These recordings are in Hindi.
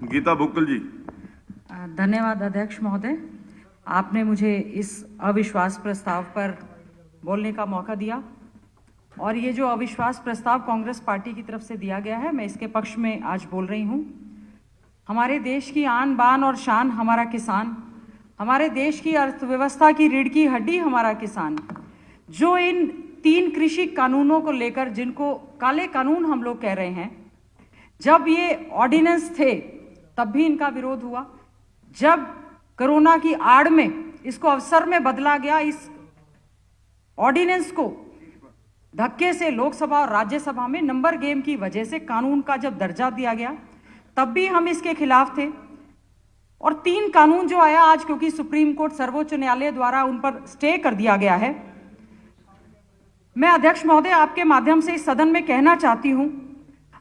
गीता बुक्कल जी। धन्यवाद अध्यक्ष महोदय, आपने मुझे इस अविश्वास प्रस्ताव पर बोलने का मौका दिया और ये जो अविश्वास प्रस्ताव कांग्रेस पार्टी की तरफ से दिया गया है, मैं इसके पक्ष में आज बोल रही हूँ। हमारे देश की आन बान और शान हमारा किसान, हमारे देश की अर्थव्यवस्था की रीढ़ की हड्डी हमारा किसान, जो इन 3 कृषि कानूनों को लेकर, जिनको काले कानून हम लोग कह रहे हैं, जब ये ऑर्डिनेंस थे तब भी इनका विरोध हुआ। जब कोरोना की आड़ में इसको अवसर में बदला गया, इस ऑर्डिनेंस को धक्के से लोकसभा और राज्यसभा में नंबर गेम की वजह से कानून का जब दर्जा दिया गया, तब भी हम इसके खिलाफ थे। और 3 कानून जो आया आज, क्योंकि सुप्रीम कोर्ट सर्वोच्च न्यायालय द्वारा उन पर स्टे कर दिया गया है, मैं अध्यक्ष महोदय आपके माध्यम से इस सदन में कहना चाहती हूं,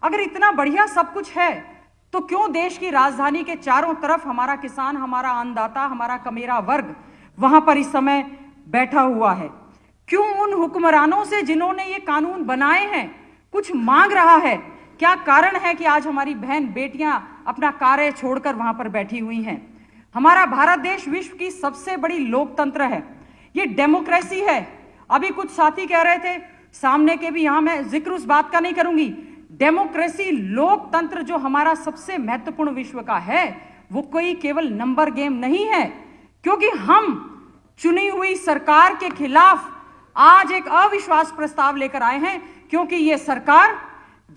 अगर इतना बढ़िया सब कुछ है तो क्यों देश की राजधानी के चारों तरफ हमारा किसान, हमारा अन्नदाता, हमारा कमेरा वर्ग वहां पर इस समय बैठा हुआ है? क्यों उन हुक्मरानों से जिन्होंने ये कानून बनाए हैं कुछ मांग रहा है? क्या कारण है कि आज हमारी बहन बेटियां अपना कार्य छोड़कर वहां पर बैठी हुई हैं? हमारा भारत देश विश्व की सबसे बड़ी लोकतंत्र है, ये डेमोक्रेसी है। अभी कुछ साथी कह रहे थे सामने के भी, यहां मैं जिक्र उस बात का नहीं करूंगी। डेमोक्रेसी, लोकतंत्र जो हमारा सबसे महत्वपूर्ण विश्व का है, वो कोई केवल नंबर गेम नहीं है, क्योंकि हम चुनी हुई सरकार के खिलाफ आज एक अविश्वास प्रस्ताव लेकर आए हैं, क्योंकि ये सरकार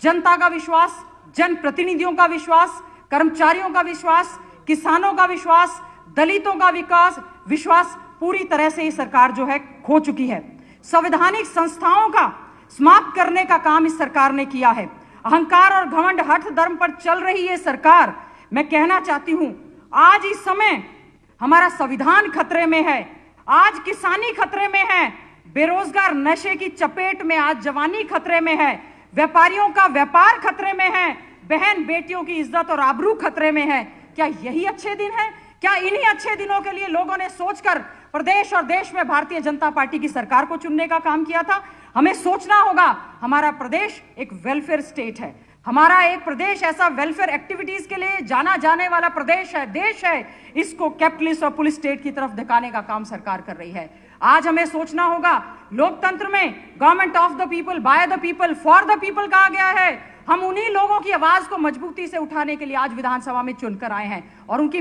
जनता का विश्वास, जनप्रतिनिधियों का विश्वास, कर्मचारियों का विश्वास, किसानों का विश्वास, दलितों का विश्वास पूरी तरह से ये सरकार जो है खो चुकी है। संवैधानिक संस्थाओं का समाप्त करने का काम इस सरकार ने किया है। अहंकार और घमंड, हठ धर्म पर चल रही ये सरकार, मैं कहना चाहती हूं, आज इस समय हमारा संविधान खतरे में है, आज किसानी खतरे में है, बेरोजगार नशे की चपेट में, आज जवानी खतरे में है, व्यापारियों का व्यापार खतरे में है, बहन बेटियों की इज्जत और आबरू खतरे में है। क्या यही अच्छे दिन है? क्या इन्हीं अच्छे दिनों के लिए लोगों ने सोचकर प्रदेश और देश में भारतीय जनता पार्टी की सरकार को चुनने का काम किया था? हमें सोचना होगा, हमारा प्रदेश एक वेलफेयर स्टेट है, हमारा एक प्रदेश ऐसा वेलफेयर एक्टिविटीज के लिए जाना जाने वाला प्रदेश है, देश है। इसको कैपिटलिस्ट और पुलिस स्टेट की तरफ धकाने का काम सरकार कर रही है। आज हमें सोचना होगा, लोकतंत्र में government of the people, by the people, for the people कहा गया है। हम उन्हीं लोगों की आवाज को मजबूती से उठाने के लिए आज विधानसभा में चुनकर आए हैं, और उनकी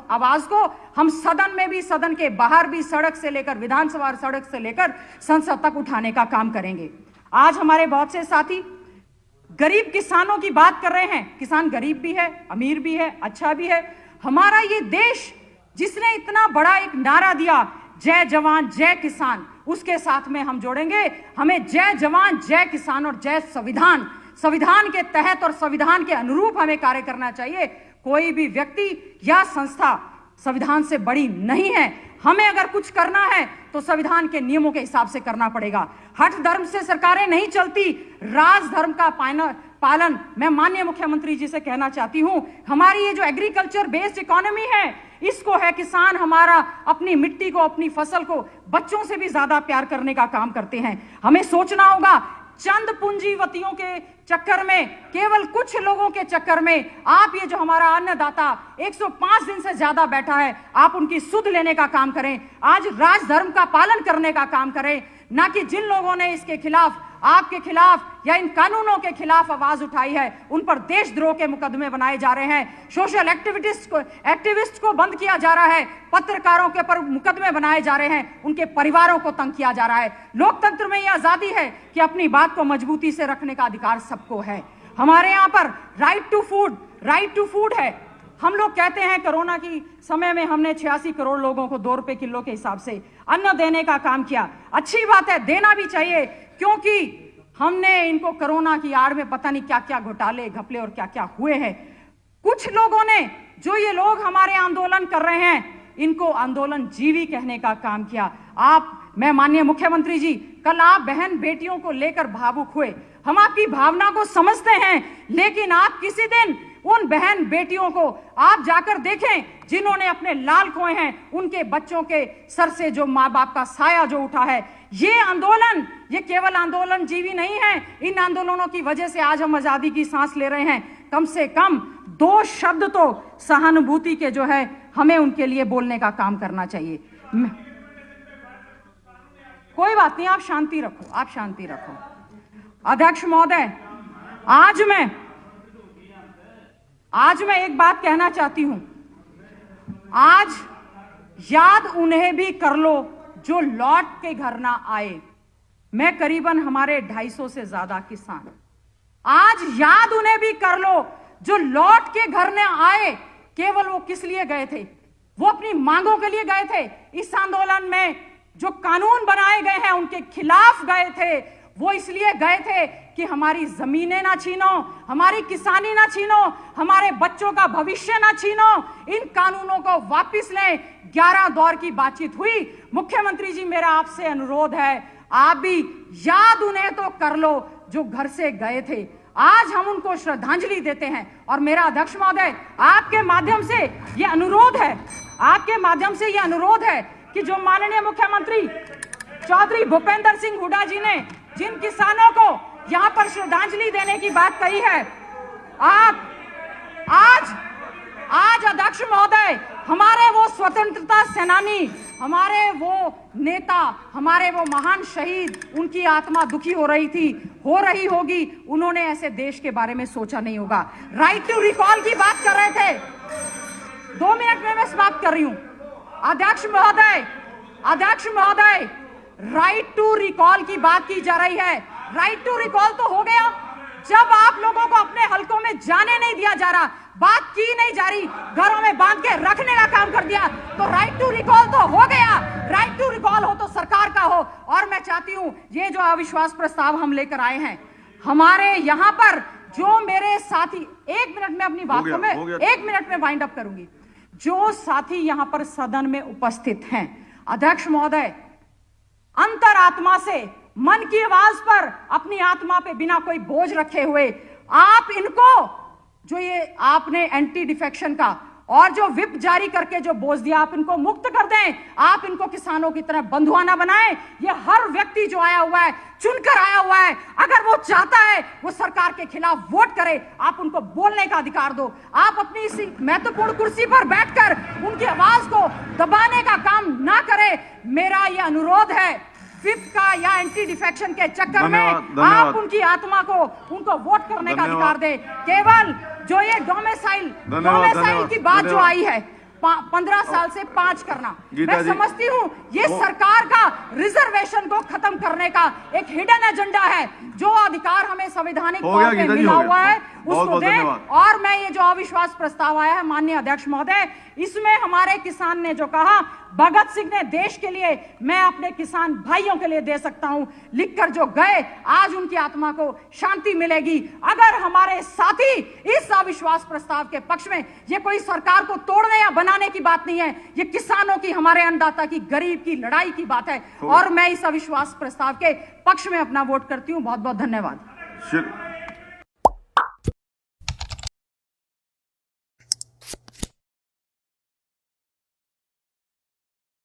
आवाज को हम सदन में भी, सदन के बाहर भी, सड़क से लेकर विधानसभा, सड़क से लेकर संसद तक उठाने का काम करेंगे। आज हमारे बहुत से साथी गरीब किसानों की बात कर रहे हैं। किसान गरीब भी है, अमीर भी है, अच्छा भी है। हमारा ये देश जिसने इतना बड़ा एक नारा दिया, जय जवान जय किसान, उसके साथ में हम जोड़ेंगे, हमें जय जवान जय किसान और जय संविधान, संविधान के तहत और संविधान के अनुरूप हमें कार्य करना चाहिए। कोई भी व्यक्ति या संस्था संविधान से बड़ी नहीं है। हमें अगर कुछ करना है तो संविधान के नियमों के हिसाब से करना पड़ेगा। हठ धर्म से सरकारें नहीं चलती, राज धर्म का पालन मैं माननीय मुख्यमंत्री जी से कहना चाहती हूं। हमारी ये जो एग्रीकल्चर बेस्ड इकोनॉमी है, इसको है किसान हमारा अपनी मिट्टी को, अपनी फसल को बच्चों से भी ज्यादा प्यार करने का काम करते हैं। हमें सोचना होगा, चंद पूंजीवतियों के चक्कर में, केवल कुछ लोगों के चक्कर में आप ये जो हमारा अन्नदाता 105 दिन से ज्यादा बैठा है, आप उनकी सुध लेने का काम करें। आज राजधर्म का पालन करने का काम करें, ना कि जिन लोगों ने इसके खिलाफ, आपके खिलाफ या इन कानूनों के खिलाफ आवाज उठाई है, उन पर देशद्रोह के मुकदमे बनाए जा रहे हैं। सोशल एक्टिविस्ट को बंद किया जा रहा है, पत्रकारों के पर मुकदमे बनाए जा रहे हैं, उनके परिवारों को तंग किया जा रहा है। लोकतंत्र में यह आजादी है कि अपनी बात को मजबूती से रखने का अधिकार सबको है। हमारे यहाँ पर राइट टू फूड है। हम लोग कहते हैं कोरोना की समय में हमने 86 करोड़ लोगों को 2 रुपए किलो के हिसाब से अन्न देने का काम किया। अच्छी बात है, देना भी चाहिए, क्योंकि हमने इनको कोरोना की आड़ में पता नहीं क्या क्या घोटाले, घपले और क्या क्या हुए हैं। कुछ लोगों ने, जो ये लोग हमारे आंदोलन कर रहे हैं, इनको आंदोलन जीवी कहने का काम किया। मैं माननीय मुख्यमंत्री जी, कल आप बहन बेटियों को लेकर भावुक हुए, हम आपकी भावना को समझते हैं, लेकिन आप किसी दिन उन बहन बेटियों को आप जाकर देखें जिन्होंने अपने लाल खोए हैं, उनके बच्चों के सर से जो माँ बाप का साया जो उठा है। ये आंदोलन, ये केवल आंदोलन जीवी नहीं है। इन आंदोलनों की वजह से आज हम आजादी की सांस ले रहे हैं। कम से कम 2 शब्द तो सहानुभूति के जो है हमें उनके लिए बोलने का काम करना चाहिए। कोई बात नहीं, आप शांति रखो, आप शांति रखो। अध्यक्ष महोदय, आज मैं एक बात कहना चाहती हूं। आज याद उन्हें भी कर लो जो लौट के घर ना आए। मैं करीबन हमारे 250 से ज्यादा किसान, आज याद उन्हें भी कर लो जो लौट के घर न आए। केवल वो किस लिए गए थे? वो अपनी मांगों के लिए गए थे। इस आंदोलन में जो कानून बनाए गए हैं उनके खिलाफ गए थे। वो इसलिए गए थे कि हमारी जमीनें ना छीनो, हमारी किसानी ना छीनो, हमारे बच्चों का भविष्य ना छीनो, इन कानूनों को वापस लें। 11 दौर की बातचीत हुई। मुख्यमंत्री जी, मेरा आपसे अनुरोध है, आप भी याद उन्हें तो कर लो जो घर से गए थे। आज हम उनको श्रद्धांजलि देते हैं। और मेरा अध्यक्ष महोदय, आपके माध्यम से यह अनुरोध है, आपके माध्यम से यह अनुरोध है कि जो माननीय मुख्यमंत्री चौधरी भूपेंद्र सिंह हुड्डा जी ने जिन किसानों को यहां पर श्रद्धांजलि देने की बात कही है, आप आज अध्यक्ष महोदय, हमारे वो स्वतंत्रता सेनानी, हमारे वो नेता, हमारे वो महान शहीद, उनकी आत्मा दुखी हो रही होगी। उन्होंने ऐसे देश के बारे में सोचा नहीं होगा। राइट टू रिकॉल की बात कर रहे थे। 2 मिनट में मैं समाप्त कर रही हूं। अध्यक्ष महोदय, राइट टू रिकॉल की बात की जा रही है। राइट टू रिकॉल तो हो गया जब आप लोगों को अपने हलकों में जाने नहीं दिया जा रहा, बात की नहीं जा रही, घरों में बांध के रखने का काम कर दिया, तो राइट टू रिकॉल तो हो गया। राइट टू रिकॉल हो तो सरकार का हो। और मैं चाहती हूं, ये जो अविश्वास प्रस्ताव हम लेकर आए हैं, हमारे यहां पर जो मेरे साथी, 1 मिनट में अपनी बात को मैं 1 मिनट में वाइंड अप करूंगी। जो साथी यहां पर सदन में उपस्थित हैं, अध्यक्ष महोदय, अंतरात्मा से, मन की आवाज पर, अपनी आत्मा पे बिना कोई बोझ रखे हुए आप इनको, जो ये आपने एंटी डिफेक्शन का और जो विप जारी करके जो बोझ दिया, आप इनको मुक्त कर दें। आप इनको किसानों की तरह बंधुआना बनाएं। ये हर व्यक्ति जो आया हुआ है, चुनकर आया हुआ है, अगर वो चाहता है वो सरकार के खिलाफ वोट करे, आप उनको बोलने का अधिकार दो। आप अपनी इसी महत्वपूर्ण कुर्सी पर बैठकर उनकी आवाज को दबाने का काम ना करें। मेरा ये अनुरोध है, विप का या एंटी डिफेक्शन के चक्कर में आप उनकी आत्मा को, उनको वोट करने का अधिकार दें। केवल जो ये डोमेसाइल की बात जो आई है, 15 साल से 5 करना, मैं समझती हूँ ये सरकार का रिजर्वेशन को खत्म करने का एक हिडन एजेंडा है। जो अधिकार हमें संवैधानिक तौर पे मिला हुआ है उसको दें। और मैं ये जो अविश्वास प्रस्ताव आया है, माननीय अध्यक्ष महोदय, इसमें हमारे किसान ने जो कहा, भगत सिंह ने देश के लिए, मैं अपने किसान भाइयों के लिए दे सकता हूं, लिखकर जो गए, आज उनकी आत्मा को शांति मिलेगी। अगर हमारे साथी इस अविश्वास प्रस्ताव के पक्ष में, ये कोई सरकार को तोड़ने या बनाने की बात नहीं है, ये किसानों की, हमारे अन्नदाता की, गरीब की लड़ाई की बात है। और मैं इस अविश्वास प्रस्ताव के पक्ष में अपना वोट करती हूं। बहुत बहुत धन्यवाद।